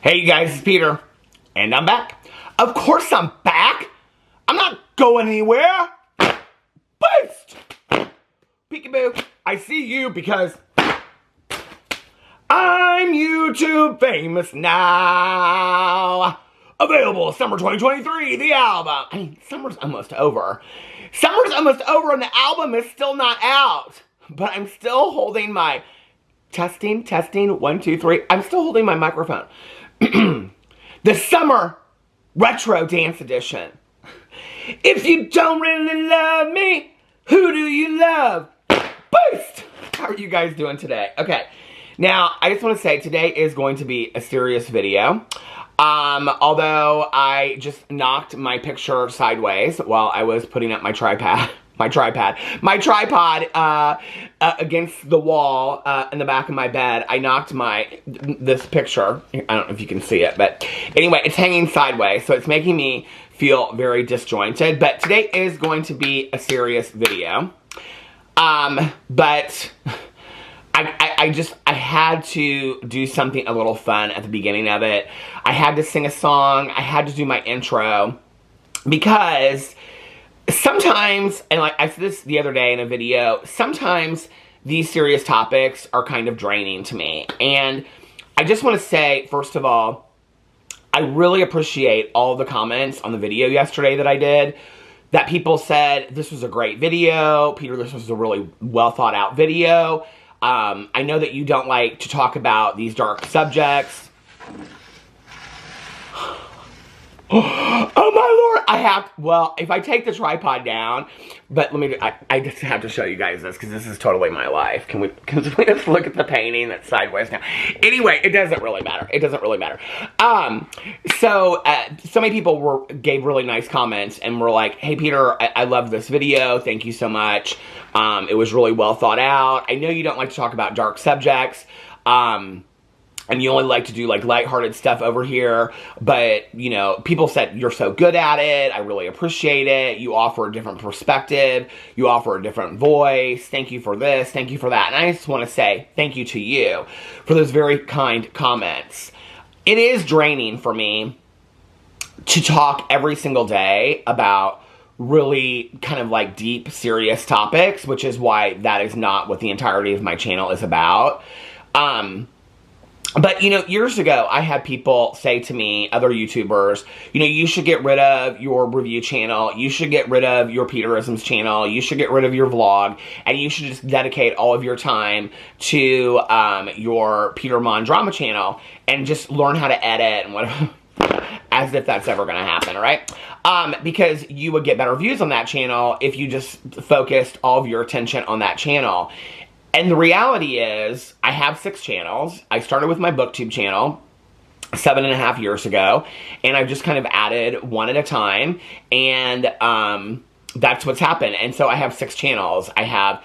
Hey you guys, it's Peter, and I'm back. Of course I'm back. I'm not going anywhere. Boost! Peekaboo, I see you because I'm YouTube famous now. Available summer 2023, the album. I mean, summer's almost over. Summer's almost over and the album is still not out. But I'm still holding my testing, 1, 2, 3. I'm still holding my microphone. The Summer Retro Dance Edition. If you don't really love me, who do you love? Boost! How are you guys doing today? Okay, now I just want to say today is going to be a serious video. Although I just knocked my picture sideways while I was putting up my tripod against the wall in the back of my bed. I knocked this picture. I don't know if you can see it, but anyway, it's hanging sideways, so it's making me feel very disjointed. But today is going to be a serious video. But I had to do something a little fun at the beginning of it. I had to sing a song. I had to do my intro because sometimes, and like I said this the other day in a video, sometimes these serious topics are kind of draining to me. And I just want to say, first of all, I really appreciate all the comments on the video yesterday that I did. That people said, this was a great video. Peter, this was a really well thought out video. I know that you don't like to talk about these dark subjects. Oh my lord, well, if I take the tripod down, but I just have to show you guys this because this is totally my life. Can we just look at the painting that's sideways now? Anyway, it doesn't really matter. It doesn't really matter. So many people gave really nice comments and were like, hey Peter, I love this video. Thank you so much. It was really well thought out. I know you don't like to talk about dark subjects. And you only like to do like lighthearted stuff over here, but you know, people said you're so good at it. I really appreciate it. You offer a different perspective. You offer a different voice. Thank you for this. Thank you for that. And I just want to say thank you to you for those very kind comments. It is draining for me to talk every single day about really kind of like deep, serious topics, which is why that is not what the entirety of my channel is about. But, you know, years ago, I had people say to me, other YouTubers, you know, you should get rid of your review channel, you should get rid of your Peterisms channel, you should get rid of your vlog, and you should just dedicate all of your time to your Peter Monn drama channel, and just learn how to edit, and whatever, as if that's ever going to happen, right? Because you would get better views on that channel if you just focused all of your attention on that channel. And the reality is, I have 6 channels. I started with my BookTube channel 7.5 years ago, and I've just kind of added one at a time, and that's what's happened. And so I have 6 channels. I have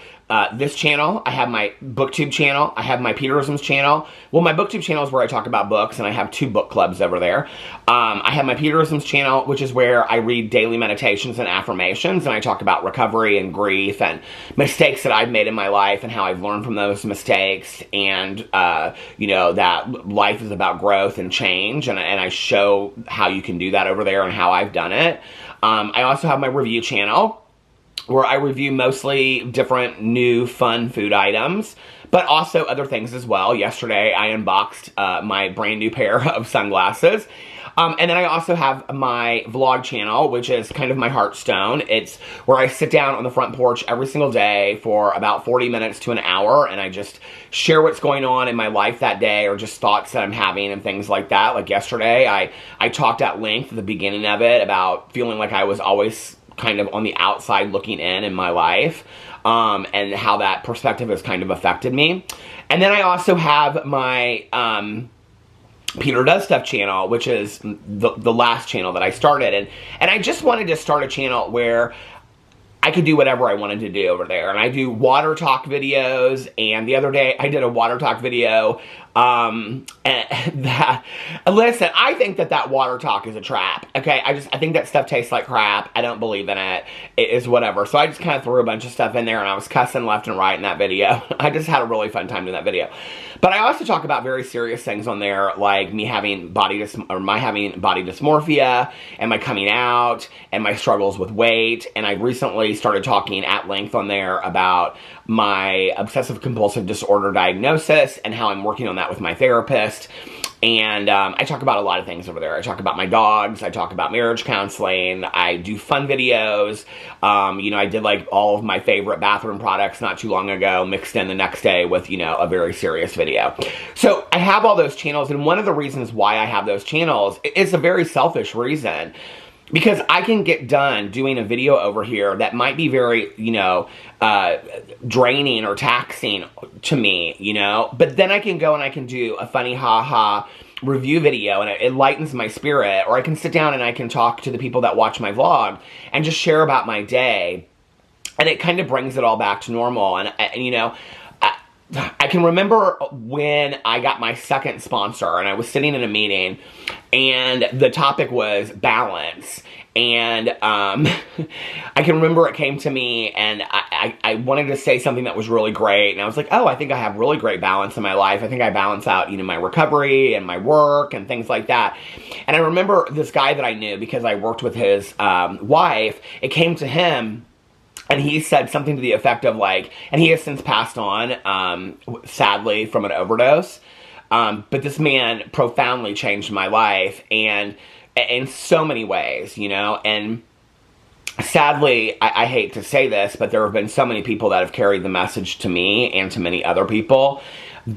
this channel, I have my BookTube channel, I have my Peterisms channel. Well, my BookTube channel is where I talk about books, and I have 2 book clubs over there. I have my Peterisms channel, which is where I read daily meditations and affirmations, and I talk about recovery and grief and mistakes that I've made in my life and how I've learned from those mistakes, and you know, that life is about growth and change, and I show how you can do that over there and how I've done it. I also have my review channel, where I review mostly different new fun food items, but also other things as well. Yesterday, I unboxed my brand new pair of sunglasses. And then I also have my vlog channel, which is kind of my heartstone. It's where I sit down on the front porch every single day for about 40 minutes to an hour, and I just share what's going on in my life that day, or just thoughts that I'm having and things like that. Like yesterday, I talked at length at the beginning of it about feeling like I was always kind of on the outside looking in my life, and how that perspective has kind of affected me. And then I also have my Peter Does Stuff channel, which is the last channel that I started, and I just wanted to start a channel where I could do whatever I wanted to do over there. And I do water talk videos, and the other day I did a water talk video, and listen, I think that water talk is a trap, okay? I think that stuff tastes like crap. I don't believe in it. It is whatever. So I just kind of threw a bunch of stuff in there, and I was cussing left and right in that video. I just had a really fun time doing that video. But I also talk about very serious things on there, like me having body dysmorphia, and my coming out, and my struggles with weight. And I recently started talking at length on there about my obsessive compulsive disorder diagnosis and how I'm working on that with my therapist. And I talk about a lot of things over there. I talk about my dogs. I talk about marriage counseling. I do fun videos. You know, I did like all of my favorite bathroom products not too long ago, mixed in the next day with, you know, a very serious video. So I have all those channels, and one of the reasons why I have those channels is a very selfish reason. Because I can get done doing a video over here that might be very, you know, draining or taxing to me, you know. But then I can go and I can do a funny ha-ha review video, and it lightens my spirit. Or I can sit down and I can talk to the people that watch my vlog and just share about my day. And it kind of brings it all back to normal. And you know, I can remember when I got my second sponsor, and I was sitting in a meeting, and the topic was balance. And I can remember it came to me, and I wanted to say something that was really great. And I was like, oh, I think I have really great balance in my life. I think I balance out, you know, my recovery and my work and things like that. And I remember this guy that I knew because I worked with his wife. It came to him, and he said something to the effect of like, and he has since passed on, sadly, from an overdose. But this man profoundly changed my life, and in so many ways, you know. And sadly, I hate to say this, but there have been so many people that have carried the message to me and to many other people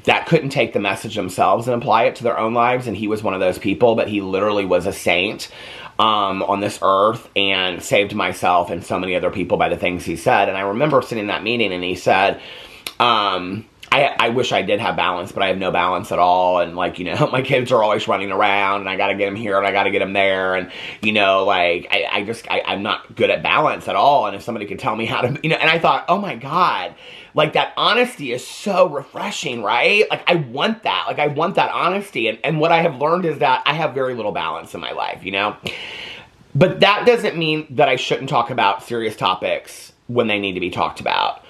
that couldn't take the message themselves and apply it to their own lives. And he was one of those people, but he literally was a saint on this earth, and saved myself and so many other people by the things he said. And I remember sitting in that meeting, and he said, I wish I did have balance, but I have no balance at all. And like, you know, my kids are always running around, and I got to get them here and I got to get them there. And, you know, like, I'm not good at balance at all. And if somebody could tell me how to, you know, and I thought, oh my God, like that honesty is so refreshing, right? Like I want that. Like I want that honesty. And what I have learned is that I have very little balance in my life, you know? But that doesn't mean that I shouldn't talk about serious topics when they need to be talked about.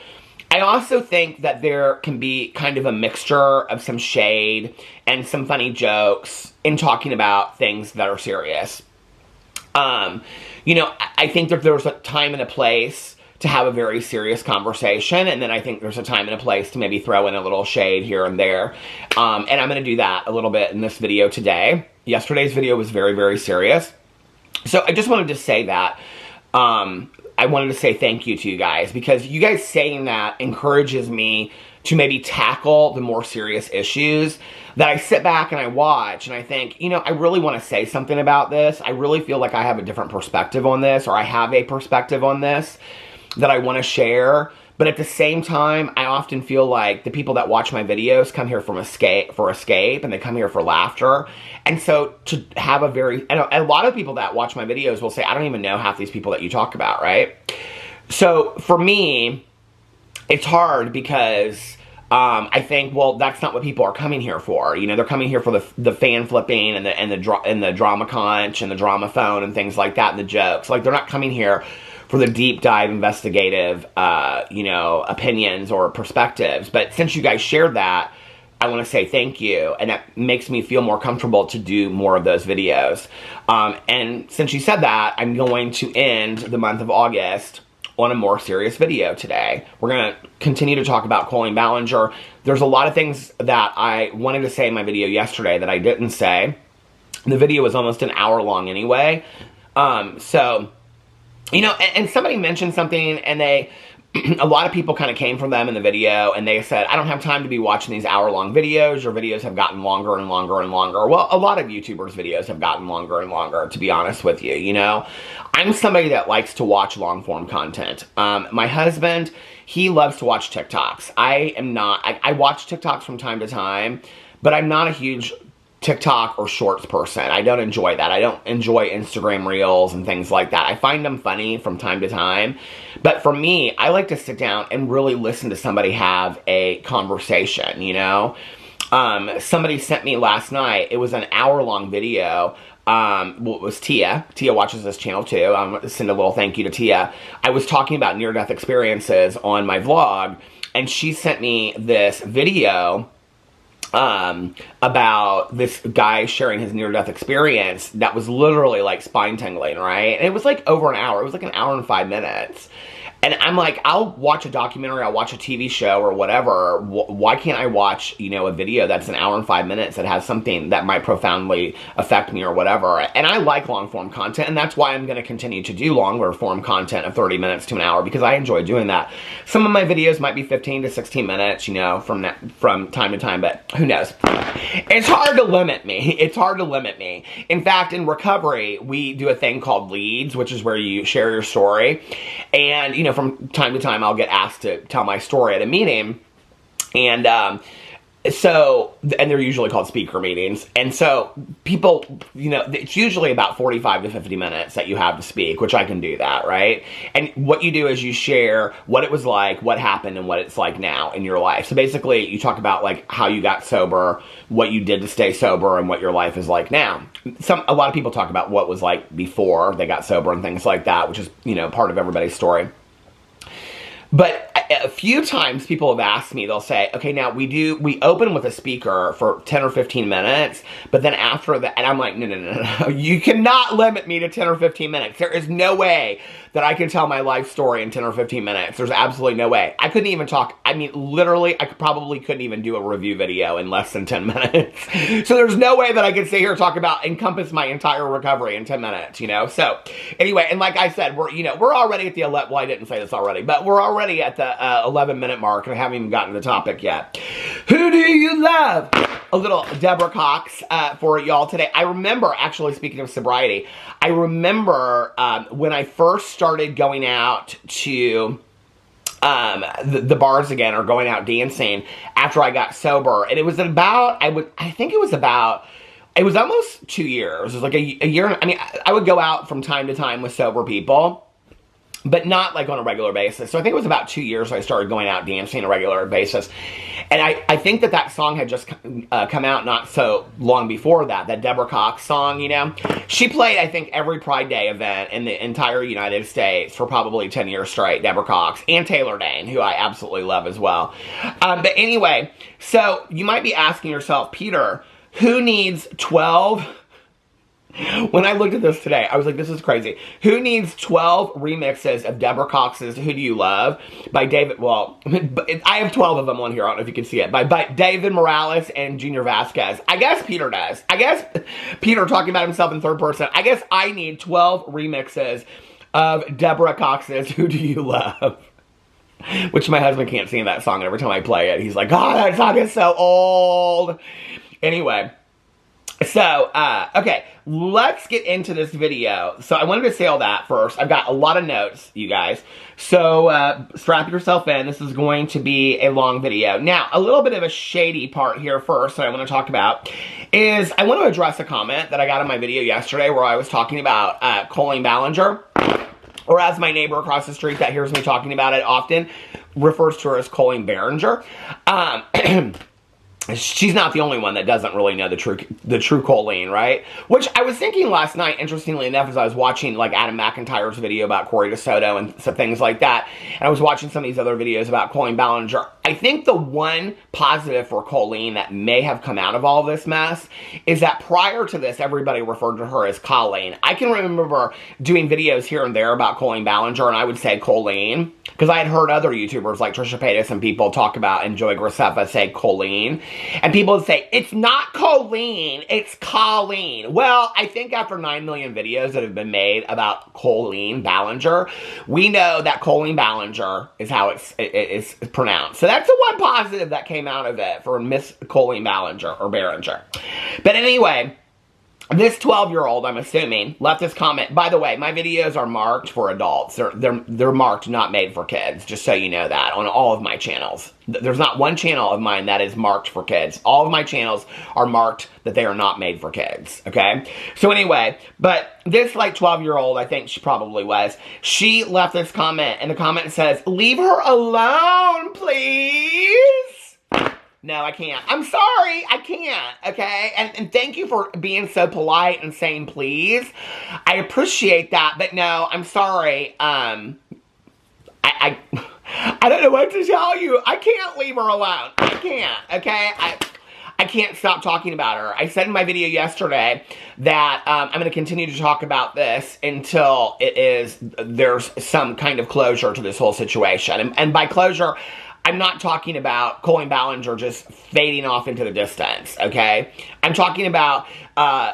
I also think that there can be kind of a mixture of some shade and some funny jokes in talking about things that are serious. You know, I think that there's a time and a place to have a very serious conversation, and then I think there's a time and a place to maybe throw in a little shade here and there. And I'm going to do that a little bit in this video today. Yesterday's video was very, very serious. So I just wanted to say that. I wanted to say thank you to you guys, because you guys saying that encourages me to maybe tackle the more serious issues that I sit back and I watch and I think, you know, I really want to say something about this. I really feel like I have a different perspective on this, or I have a perspective on this that I want to share. But at the same time, I often feel like the people that watch my videos come here for escape, and they come here for laughter. And so to have a lot of people that watch my videos will say, I don't even know half these people that you talk about, right? So for me, it's hard because I think, well, that's not what people are coming here for. You know, they're coming here for the fan flipping and the drama conch and the drama phone and things like that, and the jokes. Like, they're not coming here for the deep dive investigative, you know, opinions or perspectives. But since you guys shared that, I want to say thank you. And that makes me feel more comfortable to do more of those videos. And since you said that, I'm going to end the month of August on a more serious video today. We're going to continue to talk about Colleen Ballinger. There's a lot of things that I wanted to say in my video yesterday that I didn't say. The video was almost an hour long anyway. So, you know, and somebody mentioned something, and a lot of people kind of came from them in the video, and they said, I don't have time to be watching these hour-long videos. Your videos have gotten longer and longer and longer. Well, a lot of YouTubers' videos have gotten longer and longer, to be honest with you, you know? I'm somebody that likes to watch long-form content. My husband, he loves to watch TikToks. I am not. I watch TikToks from time to time, but I'm not a huge TikTok or Shorts person. I don't enjoy that. I don't enjoy Instagram Reels and things like that. I find them funny from time to time. But for me, I like to sit down and really listen to somebody have a conversation, you know? Somebody sent me last night, it was an hour-long video. It was Tia. Tia watches this channel too. Send a little thank you to Tia. I was talking about near-death experiences on my vlog, and she sent me this video about this guy sharing his near-death experience that was literally like spine-tingling, right? And it was like over an hour. It was like an hour and 5 minutes. And I'm like, I'll watch a documentary, I'll watch a TV show or whatever. Why can't I watch, you know, a video that's an hour and 5 minutes that has something that might profoundly affect me or whatever? And I like long-form content, and that's why I'm going to continue to do longer-form content of 30 minutes to an hour, because I enjoy doing that. Some of my videos might be 15 to 16 minutes, you know, from time to time, but who knows? It's hard to limit me. It's hard to limit me. In fact, in recovery, we do a thing called leads, which is where you share your story. And, you know, from time to time, I'll get asked to tell my story at a meeting. And and they're usually called speaker meetings. And so people, you know, it's usually about 45 to 50 minutes that you have to speak, which I can do that, right? And what you do is you share what it was like, what happened, and what it's like now in your life. So basically, you talk about like how you got sober, what you did to stay sober, and what your life is like now. A lot of people talk about what was like before they got sober and things like that, which is, you know, part of everybody's story. But a few times people have asked me, they'll say, okay, now we open with a speaker for 10 or 15 minutes, but then after that, and I'm like, no, you cannot limit me to 10 or 15 minutes. There is no way that I can tell my life story in 10 or 15 minutes. There's absolutely no way. I couldn't even talk, I mean, literally, probably couldn't even do a review video in less than 10 minutes. So there's no way that I could sit here and encompass my entire recovery in 10 minutes, you know? So anyway, and like I said, we're already at the 11, well, I didn't say this already, but we're already at the 11-minute mark, and I haven't even gotten to the topic yet. Who do you love? A little Deborah Cox for y'all today. I remember, actually, speaking of sobriety, I remember when I first started going out to the bars again, or going out dancing after I got sober, and it was about, it was almost 2 years. It was like a year. I mean, I would go out from time to time with sober people, but not like on a regular basis. So I think it was about 2 years I started going out dancing on a regular basis. And I think that song had just come out not so long before that Deborah Cox song, you know. She played, I think, every Pride Day event in the entire United States for probably 10 years straight, Deborah Cox, and Taylor Dane, who I absolutely love as well. But anyway, so you might be asking yourself, Peter, who needs 12... When I looked at this today, I was like, this is crazy. Who needs 12 remixes of Deborah Cox's Who Do You Love by David, well, I have 12 of them on here, I don't know if you can see it, by David Morales and Junior Vasquez. I guess Peter does. I guess Peter, talking about himself in third person, I guess I need 12 remixes of Deborah Cox's Who Do You Love? Which my husband can't sing that song, and every time I play it, he's like, oh, that song is so old. Anyway. So, okay, let's get into this video. So I wanted to say all that first. I've got a lot of notes, you guys. So, strap yourself in. This is going to be a long video. Now, a little bit of a shady part here first that I want to talk about is I want to address a comment that I got in my video yesterday where I was talking about Colleen Ballinger, or as my neighbor across the street that hears me talking about it often refers to her as Colleen Ballinger. She's not the only one that doesn't really know the true Colleen, right? Which I was thinking last night, interestingly enough, as I was watching like Adam McIntyre's video about Corey DeSoto and some things like that, and I was watching some of these other videos about Colleen Ballinger. I think the one positive for Colleen that may have come out of all this mess is that prior to this, everybody referred to her as Colleen. I can remember doing videos here and there about Colleen Ballinger, and I would say Colleen, because I had heard other YouTubers like Trisha Paytas and people talk about, and Joey Graceffa say Colleen. And people would say, it's not Colleen, it's Colleen. Well, I think after 9 million videos that have been made about Colleen Ballinger, we know that Colleen Ballinger is how it's pronounced. So that's the one positive that came out of it for Miss Colleen Ballinger, or Behringer. But anyway, This 12-year-old, I'm assuming, left this comment. By the way, my videos are marked for adults. They're marked, not made for kids, just so you know that, on all of my channels. There's not one channel of mine that is marked for kids. All of my channels are marked that they are not made for kids, okay? So anyway, but this, like, 12-year-old, I think she probably was, she left this comment, and the comment says, "Leave her alone, please." No, I can't. I'm sorry. I can't, okay? And thank you for being so polite and saying please. I appreciate that, but no, I'm sorry. I don't know what to tell you. I can't leave her alone. I can't, okay? I can't stop talking about her. I said in my video yesterday that I'm going to continue to talk about this until there's some kind of closure to this whole situation. And by closure, I'm not talking about Colleen Ballinger just fading off into the distance, okay? I'm talking about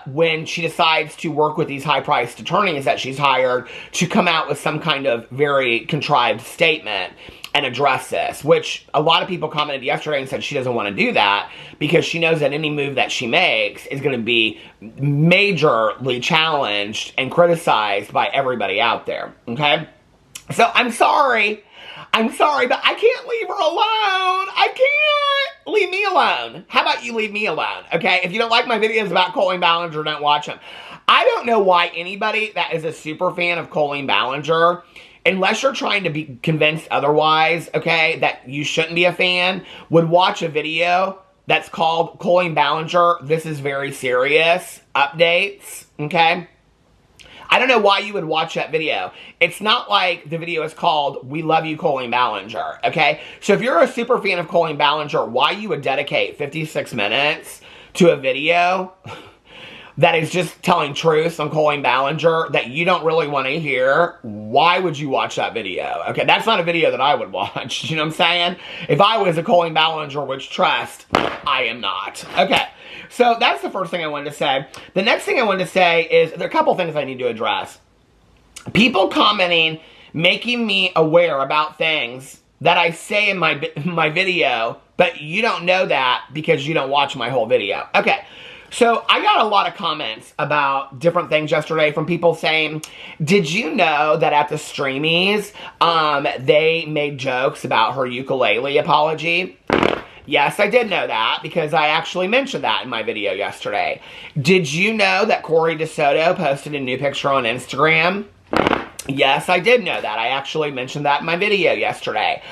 when she decides to work with these high-priced attorneys that she's hired to come out with some kind of very contrived statement and address this, which a lot of people commented yesterday and said she doesn't want to do that because she knows that any move that she makes is going to be majorly challenged and criticized by everybody out there, okay? So I'm sorry, but I can't leave her alone. I can't. Leave me alone. How about you leave me alone, okay? If you don't like my videos about Colleen Ballinger, don't watch them. I don't know why anybody that is a super fan of Colleen Ballinger, unless you're trying to be convinced otherwise, okay, that you shouldn't be a fan, would watch a video that's called Colleen Ballinger, This Is Very Serious, Updates, okay? I don't know why you would watch that video. It's not like the video is called, We Love You, Colleen Ballinger, okay? So if you're a super fan of Colleen Ballinger, why you would dedicate 56 minutes to a video that is just telling truths on Colleen Ballinger that you don't really want to hear, why would you watch that video? Okay, that's not a video that I would watch, you know what I'm saying? If I was a Colleen Ballinger which trust, I am not. Okay. So that's the first thing I wanted to say. The next thing I wanted to say is there are a couple things I need to address. People commenting, making me aware about things that I say in my video, but you don't know that because you don't watch my whole video. Okay, so I got a lot of comments about different things yesterday from people saying, did you know that at the Streamies, they made jokes about her ukulele apology? Yes, I did know that because I actually mentioned that in my video yesterday. Did you know that Corey DeSoto posted a new picture on Instagram? Yes, I did know that. I actually mentioned that in my video yesterday.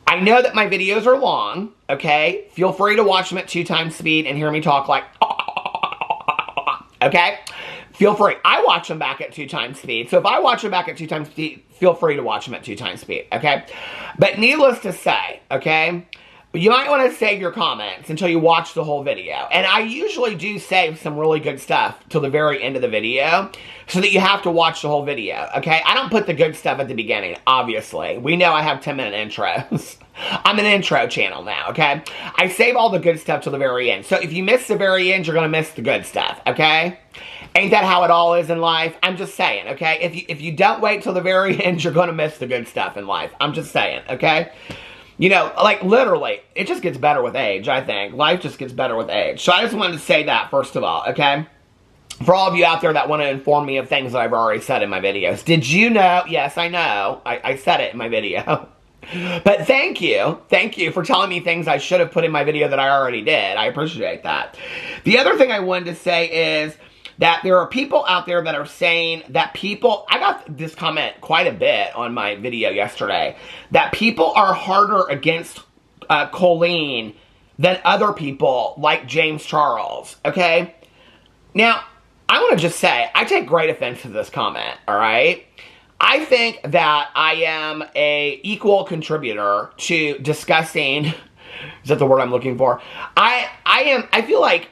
I know that my videos are long, okay? Feel free to watch them at 2 times speed and hear me talk like, okay? Feel free. I watch them back at 2 times speed. So if I watch them back at 2 times speed, feel free to watch them at 2 times speed, okay? But needless to say, okay? You might want to save your comments until you watch the whole video. And I usually do save some really good stuff till the very end of the video so that you have to watch the whole video, okay? I don't put the good stuff at the beginning, obviously. We know I have 10-minute intros. I'm an intro channel now, okay? I save all the good stuff till the very end. So if you miss the very end, you're going to miss the good stuff, okay? Ain't that how it all is in life? I'm just saying, okay? If you don't wait till the very end, you're going to miss the good stuff in life. I'm just saying, okay? You know, like, literally, it just gets better with age, I think. Life just gets better with age. So I just wanted to say that, first of all, okay? For all of you out there that want to inform me of things that I've already said in my videos. Did you know? Yes, I know. I said it in my video. But thank you. Thank you for telling me things I should have put in my video that I already did. I appreciate that. The other thing I wanted to say is that there are people out there that are saying that I got this comment quite a bit on my video yesterday, that people are harder against Colleen than other people like James Charles, okay? Now, I want to just say, I take great offense to this comment, all right? I think that I am a equal contributor to discussing, is that the word I'm looking for? I feel like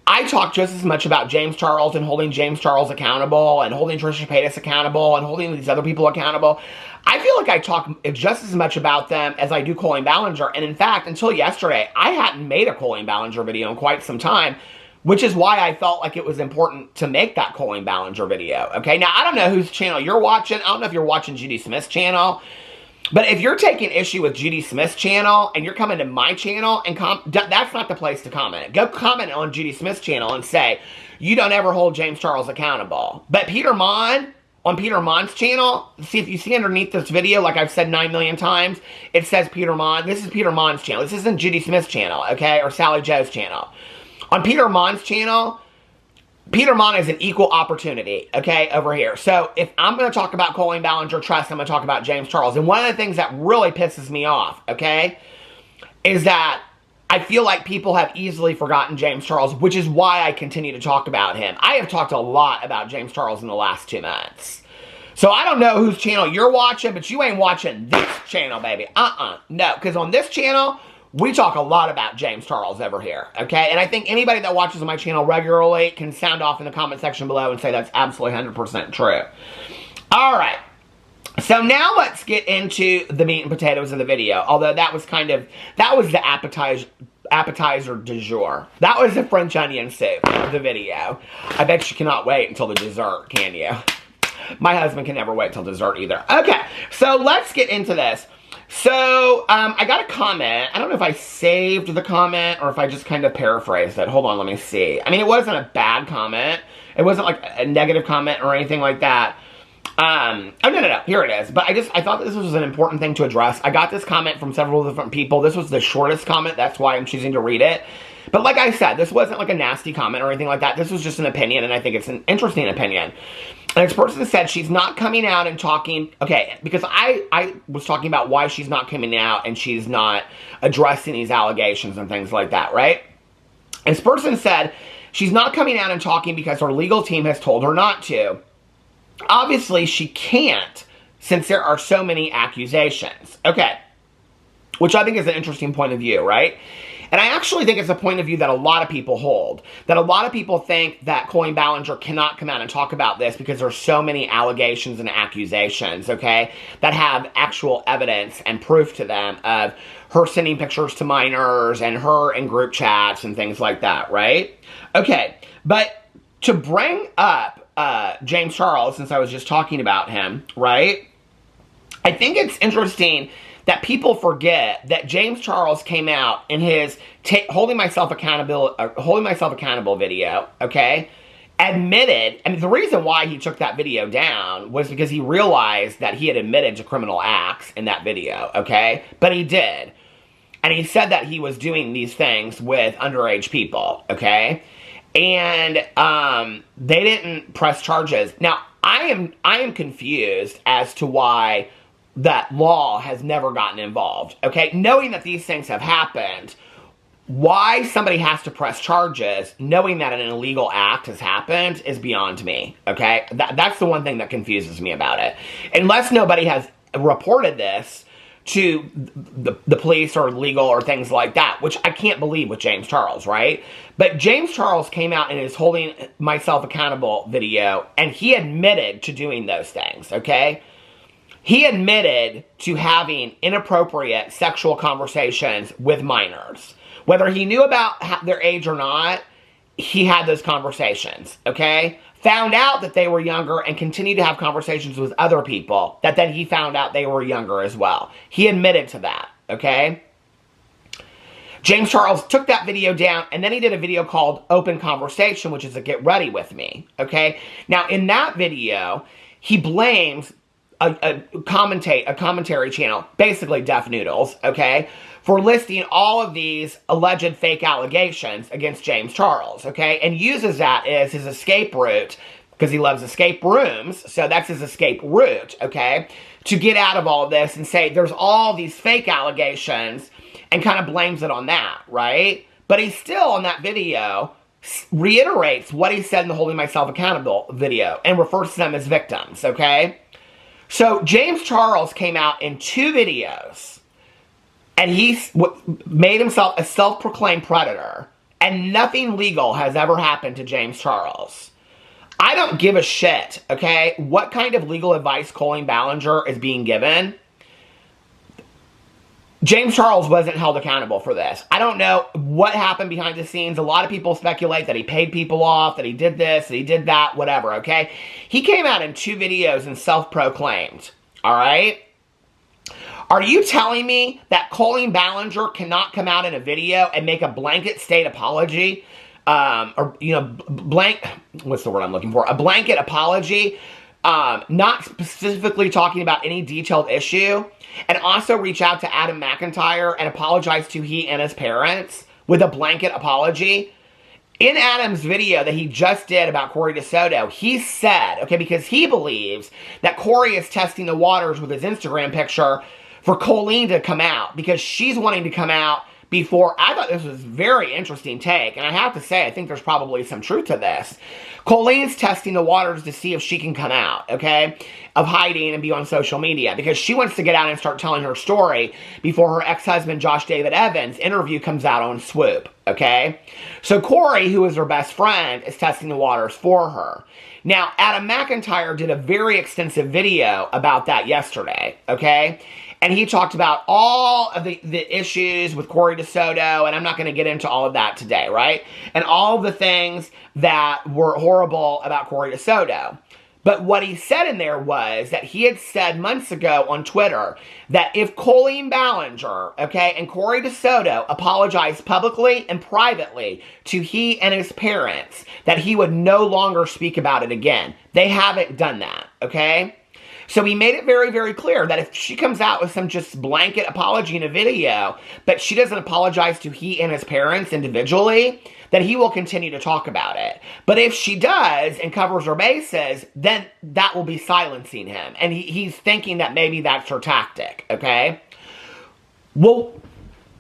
I talk just as much about James Charles and holding James Charles accountable and holding Trisha Paytas accountable and holding these other people accountable. I feel like I talk just as much about them as I do Colleen Ballinger. And in fact, until yesterday, I hadn't made a Colleen Ballinger video in quite some time, which is why I felt like it was important to make that Colleen Ballinger video. Okay, now I don't know whose channel you're watching. I don't know if you're watching Judy Smith's channel. But if you're taking issue with Judy Smith's channel and you're coming to my channel, and that's not the place to comment. Go comment on Judy Smith's channel and say, you don't ever hold James Charles accountable. But Peter Monn, on Peter Monn's channel, see if you see underneath this video, like I've said 9 million times, it says Peter Monn. This is Peter Monn's channel. This isn't Judy Smith's channel, okay? Or Sally Joe's channel. On Peter Monn's channel, Peter Monn is an equal opportunity, okay, over here. So if I'm going to talk about Colleen Ballinger Trust, I'm going to talk about James Charles. And one of the things that really pisses me off, okay, is that I feel like people have easily forgotten James Charles, which is why I continue to talk about him. I have talked a lot about James Charles in the last 2 months. So I don't know whose channel you're watching, but you ain't watching this channel, baby. No, because on this channel, we talk a lot about James Charles over here, okay? And I think anybody that watches my channel regularly can sound off in the comment section below and say that's absolutely 100% true. All right. So now let's get into the meat and potatoes of the video. Although that was the appetizer du jour. That was the French onion soup of the video. I bet you cannot wait until the dessert, can you? My husband can never wait till dessert either. Okay, so let's get into this. So, I got a comment. I don't know if I saved the comment or if I just kind of paraphrased it. Hold on, let me see. I mean, it wasn't a bad comment. It wasn't like a negative comment or anything like that. Oh, no. Here it is. But I thought this was an important thing to address. I got this comment from several different people. This was the shortest comment. That's why I'm choosing to read it. But like I said, this wasn't like a nasty comment or anything like that. This was just an opinion, and I think it's an interesting opinion. And this person said she's not coming out and talking, okay, because I was talking about why she's not coming out and she's not addressing these allegations and things like that, right? And this person said she's not coming out and talking because her legal team has told her not to. Obviously, she can't since there are so many accusations. Okay, which I think is an interesting point of view, right? And I actually think it's a point of view that a lot of people hold. That a lot of people think that Colleen Ballinger cannot come out and talk about this because there's so many allegations and accusations, okay, that have actual evidence and proof to them of her sending pictures to minors and her in group chats and things like that, right? Okay, but to bring up James Charles, since I was just talking about him, right, I think it's interesting that people forget that James Charles came out in his holding myself accountable video, okay, admitted, and the reason why he took that video down was because he realized that he had admitted to criminal acts in that video, okay, but he did, and he said that he was doing these things with underage people, okay, and they didn't press charges. Now, I am confused as to why that law has never gotten involved, okay? Knowing that these things have happened, why somebody has to press charges, knowing that an illegal act has happened, is beyond me, okay? That's the one thing that confuses me about it. Unless nobody has reported this to the police or legal or things like that, which I can't believe with James Charles, right? But James Charles came out in his holding myself accountable video, and he admitted to doing those things, okay? He admitted to having inappropriate sexual conversations with minors. Whether he knew about their age or not, he had those conversations, okay? Found out that they were younger and continued to have conversations with other people that then he found out they were younger as well. He admitted to that, okay? James Charles took that video down, and then he did a video called Open Conversation, which is a Get Ready With Me, okay? Now, in that video, he blames a commentary channel, basically Deaf Noodles, okay, for listing all of these alleged fake allegations against James Charles, okay, and uses that as his escape route, because he loves escape rooms, so that's his escape route, okay, to get out of all of this and say there's all these fake allegations and kind of blames it on that, right? But he still, on that video, reiterates what he said in the Holding Myself Accountable video and refers to them as victims, okay? So James Charles came out in 2 videos, and he made himself a self-proclaimed predator, and nothing legal has ever happened to James Charles. I don't give a shit, okay, what kind of legal advice Colleen Ballinger is being given. James Charles wasn't held accountable for this. I don't know what happened behind the scenes. A lot of people speculate that he paid people off, that he did this, that he did that, whatever, okay? He came out in 2 videos and self-proclaimed, all right? Are you telling me that Colleen Ballinger cannot come out in a video and make a blanket state apology? Or, you know, what's the word I'm looking for? A blanket apology, not specifically talking about any detailed issue, and also reach out to Adam McIntyre and apologize to he and his parents with a blanket apology? In Adam's video that he just did about Corey DeSoto, he said, okay, because he believes that Corey is testing the waters with his Instagram picture for Colleen to come out, because she's wanting to come out before. I thought this was a very interesting take, and I have to say, I think there's probably some truth to this. Colleen's testing the waters to see if she can come out, okay, of hiding and be on social media, because she wants to get out and start telling her story before her ex-husband, Josh David Evans' interview comes out on Swoop, okay? So Corey, who is her best friend, is testing the waters for her. Now, Adam McIntyre did a very extensive video about that yesterday, okay? And he talked about all of the issues with Corey DeSoto, and I'm not going to get into all of that today, right? And all of the things that were horrible about Corey DeSoto. But what he said in there was that he had said months ago on Twitter that if Colleen Ballinger, okay, and Corey DeSoto apologized publicly and privately to he and his parents, that he would no longer speak about it again. They haven't done that, okay? So he made it very, very clear that if she comes out with some just blanket apology in a video, but she doesn't apologize to he and his parents individually, that he will continue to talk about it. But if she does and covers her bases, then that will be silencing him. And he's thinking that maybe that's her tactic, okay? Well,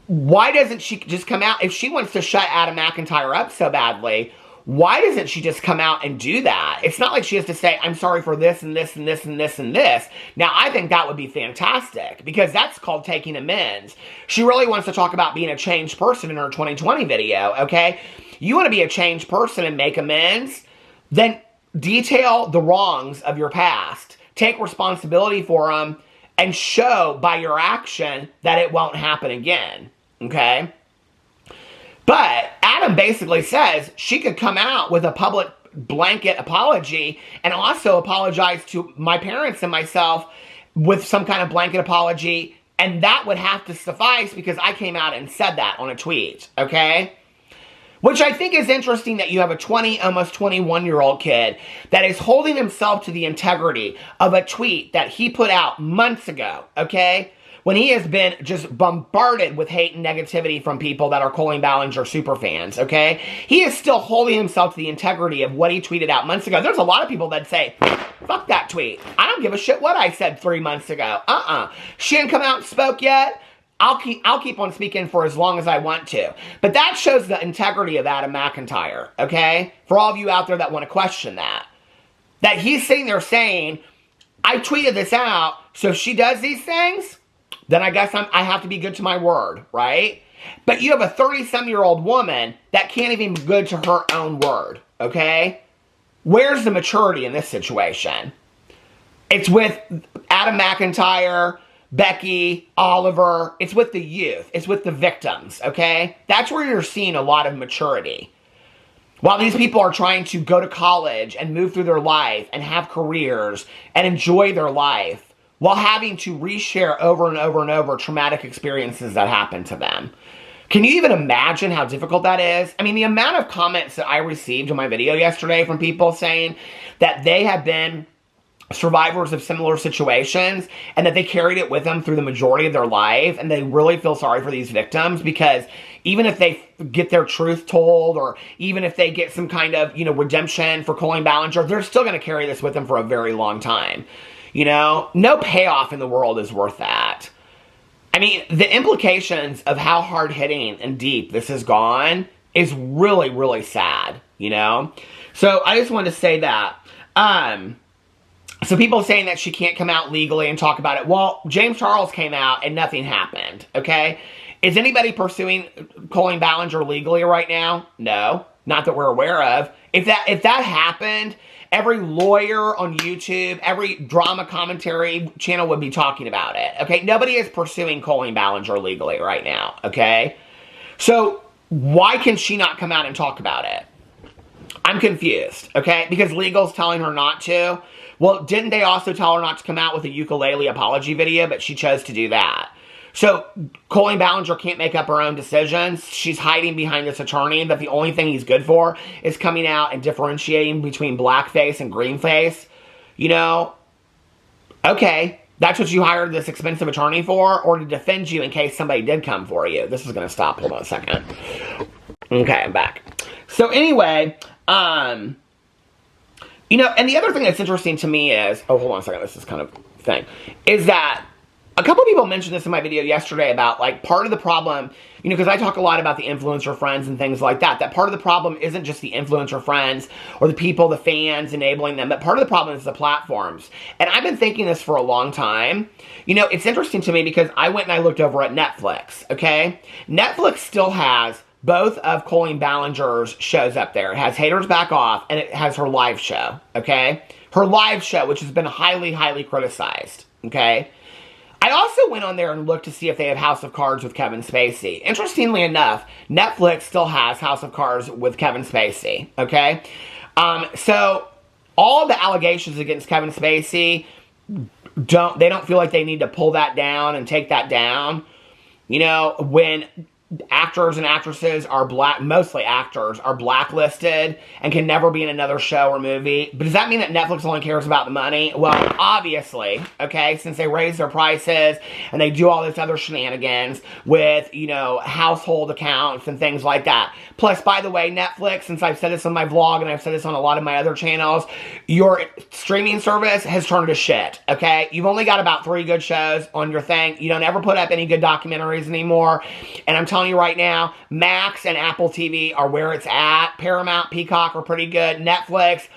why doesn't she just come out? If she wants to shut Adam McIntyre up so badly, why doesn't she just come out and do that? It's not like she has to say, I'm sorry for this and this and this and this and this. Now, I think that would be fantastic, because that's called taking amends. She really wants to talk about being a changed person in her 2020 video, okay? You want to be a changed person and make amends? Then detail the wrongs of your past. Take responsibility for them and show by your action that it won't happen again, okay? But Adam basically says she could come out with a public blanket apology and also apologize to my parents and myself with some kind of blanket apology, and that would have to suffice because I came out and said that on a tweet, okay? Which I think is interesting, that you have a almost 21-year-old kid that is holding himself to the integrity of a tweet that he put out months ago, okay? When he has been just bombarded with hate and negativity from people that are Colleen Ballinger superfans, okay? He is still holding himself to the integrity of what he tweeted out months ago. There's a lot of people that say, fuck that tweet. I don't give a shit what I said 3 months ago. She didn't come out and spoke yet. I'll keep on speaking for as long as I want to. But that shows the integrity of Adam McIntyre, okay? For all of you out there that want to question that. That he's sitting there saying, I tweeted this out, so if she does these things, then I guess I have to be good to my word, right? But you have a 30-some-year-old woman that can't even be good to her own word, okay? Where's the maturity in this situation? It's with Adam McIntyre, Becky, Oliver. It's with the youth. It's with the victims, okay? That's where you're seeing a lot of maturity. While these people are trying to go to college and move through their life and have careers and enjoy their life, while having to reshare over and over and over traumatic experiences that happened to them. Can you even imagine how difficult that is? I mean, the amount of comments that I received in my video yesterday from people saying that they have been survivors of similar situations and that they carried it with them through the majority of their life, and they really feel sorry for these victims, because even if they get their truth told, or even if they get some kind of, redemption for Colleen Ballinger, they're still going to carry this with them for a very long time. No payoff in the world is worth that. I mean, the implications of how hard-hitting and deep this has gone is really, really sad, So I just wanted to say that. So people saying that she can't come out legally and talk about it. Well, James Charles came out and nothing happened, okay? Is anybody pursuing Colleen Ballinger legally right now? No, not that we're aware of. If that happened, every lawyer on YouTube, every drama commentary channel would be talking about it, okay? Nobody is pursuing Colleen Ballinger legally right now, okay? So why can she not come out and talk about it? I'm confused, okay? Because legal's telling her not to. Well, didn't they also tell her not to come out with a ukulele apology video, but she chose to do that? So, Colleen Ballinger can't make up her own decisions. She's hiding behind this attorney that the only thing he's good for is coming out and differentiating between blackface and greenface. You know, okay, that's what you hired this expensive attorney for, or to defend you in case somebody did come for you. This is going to stop. Hold on a second. Okay, I'm back. So anyway, you know, and the other thing that's interesting to me is, oh, hold on a second, this is kind of thing, is that a couple people mentioned this in my video yesterday about, like, part of the problem, you know, because I talk a lot about the influencer friends and things like that, that part of the problem isn't just the influencer friends or the people, the fans, enabling them, but part of the problem is the platforms. And I've been thinking this for a long time. You know, it's interesting to me because I went and I looked over at Netflix, okay? Netflix still has both of Colleen Ballinger's shows up there. It has Haters Back Off, and it has her live show, okay? Her live show, which has been highly, highly criticized, okay? I also went on there and looked to see if they have House of Cards with Kevin Spacey. Interestingly enough, Netflix still has House of Cards with Kevin Spacey, okay? So, all of the allegations against Kevin Spacey, they don't feel like they need to pull that down and take that down. You know, when actors and actresses are mostly actors, are blacklisted and can never be in another show or movie. But does that mean that Netflix only cares about the money? Well, obviously, okay, since they raise their prices and they do all this other shenanigans with, you know, household accounts and things like that. Plus, by the way, Netflix, since I've said this on my vlog and I've said this on a lot of my other channels, your streaming service has turned to shit, okay? You've only got about 3 good shows on your thing. You don't ever put up any good documentaries anymore. And I'm telling you right now, Max and Apple TV are where it's at. Paramount, Peacock are pretty good. Netflix,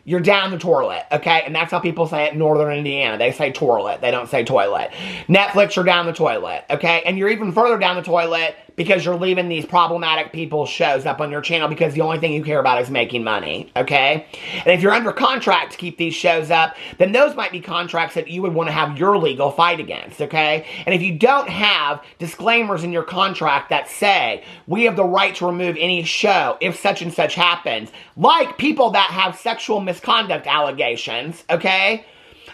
you're down the toilet, okay? And that's how people say it in Northern Indiana. They say toilet. They don't say toilet. Netflix, you're down the toilet, okay? And you're even further down the toilet because you're leaving these problematic people's shows up on your channel because the only thing you care about is making money, okay? And if you're under contract to keep these shows up, then those might be contracts that you would want to have your legal fight against, okay? And if you don't have disclaimers in your contract that say, we have the right to remove any show if such and such happens, like people that have sexual misconduct allegations, okay?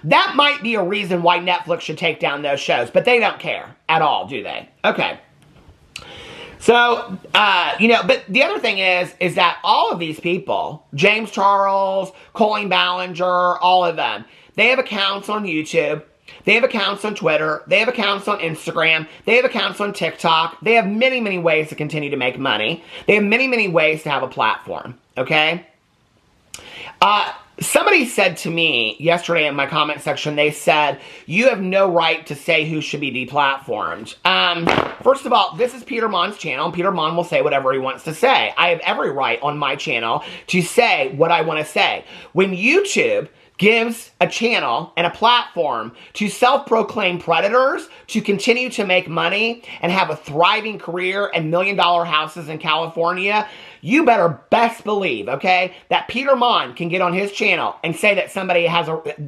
That might be a reason why Netflix should take down those shows, but they don't care at all, do they? Okay. So, you know, but the other thing is that all of these people, James Charles, Colleen Ballinger, all of them, they have accounts on YouTube, they have accounts on Twitter, they have accounts on Instagram, they have accounts on TikTok, they have many, many ways to continue to make money, they have many, many ways to have a platform, okay? Somebody said to me yesterday in my comment section, they said, you have no right to say who should be deplatformed. First of all, this is Peter Monn's channel, and Peter Monn will say whatever he wants to say. I have every right on my channel to say what I want to say. When YouTube gives a channel and a platform to self-proclaimed predators to continue to make money and have a thriving career and million-dollar houses in California, you better best believe, okay, that Peter Monn can get on his channel and say that somebody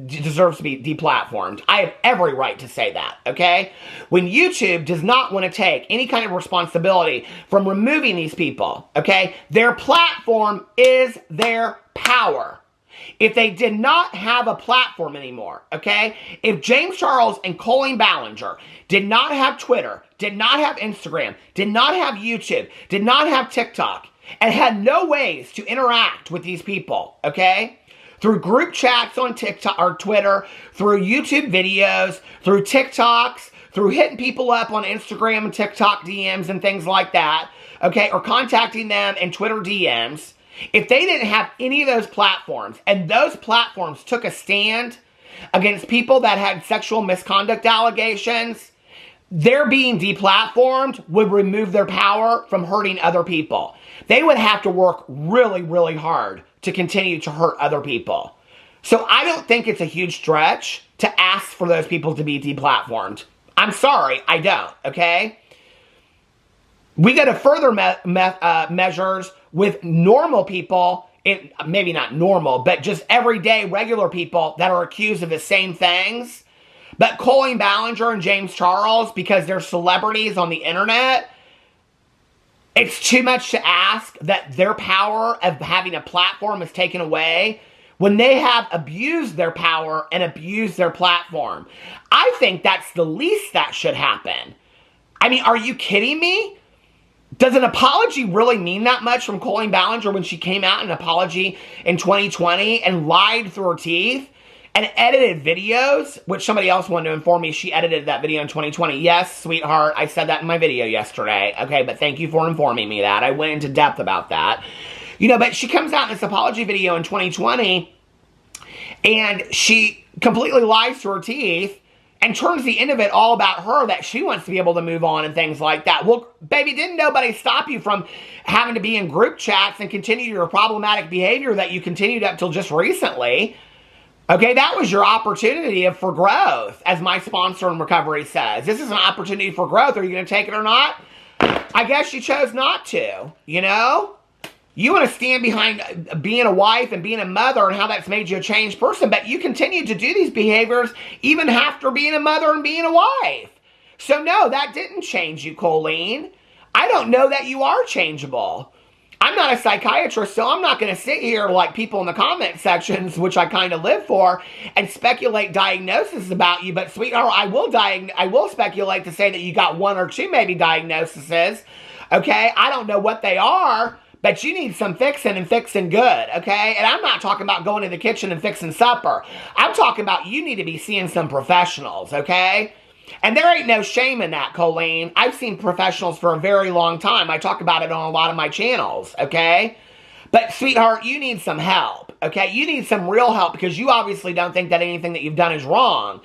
deserves to be deplatformed. I have every right to say that, okay? When YouTube does not want to take any kind of responsibility from removing these people, okay, their platform is their power. If they did not have a platform anymore, okay? If James Charles and Colleen Ballinger did not have Twitter, did not have Instagram, did not have YouTube, did not have TikTok, and had no ways to interact with these people, okay? Through group chats on TikTok or Twitter, through YouTube videos, through TikToks, through hitting people up on Instagram and TikTok DMs and things like that, okay? Or contacting them in Twitter DMs. If they didn't have any of those platforms, and those platforms took a stand against people that had sexual misconduct allegations, their being deplatformed would remove their power from hurting other people. They would have to work really, really hard to continue to hurt other people. So I don't think it's a huge stretch to ask for those people to be deplatformed. I'm sorry, I don't, okay? We go to further measures with normal people, maybe not normal, but just everyday regular people that are accused of the same things. But Colleen Ballinger and James Charles, because they're celebrities on the internet, It's too much to ask that their power of having a platform is taken away when they have abused their power and abused their platform. I think that's the least that should happen. I mean, are you kidding me? Does an apology really mean that much from Colleen Ballinger when she came out in an apology in 2020 and lied through her teeth and edited videos, which somebody else wanted to inform me she edited that video in 2020. Yes, sweetheart, I said that in my video yesterday. Okay, but thank you for informing me that. I went into depth about that. You know, but she comes out in this apology video in 2020 and she completely lies through her teeth and turns the end of it all about her, that she wants to be able to move on and things like that. Well, baby, didn't nobody stop you from having to be in group chats and continue your problematic behavior that you continued up till just recently? Okay, that was your opportunity for growth, as my sponsor in recovery says. This is an opportunity for growth. Are you going to take it or not? I guess you chose not to, you know? You want to stand behind being a wife and being a mother and how that's made you a changed person, but you continue to do these behaviors even after being a mother and being a wife. So no, that didn't change you, Colleen. I don't know that you are changeable. I'm not a psychiatrist, so I'm not going to sit here like people in the comment sections, which I kind of live for, and speculate diagnoses about you. But sweetheart, I will speculate to say that you got one or two maybe diagnoses. Okay, I don't know what they are. But you need some fixing and fixing good, okay? And I'm not talking about going to the kitchen and fixing supper. I'm talking about you need to be seeing some professionals, okay? And there ain't no shame in that, Colleen. I've seen professionals for a very long time. I talk about it on a lot of my channels, okay? But, sweetheart, you need some help, okay? You need some real help because you obviously don't think that anything that you've done is wrong.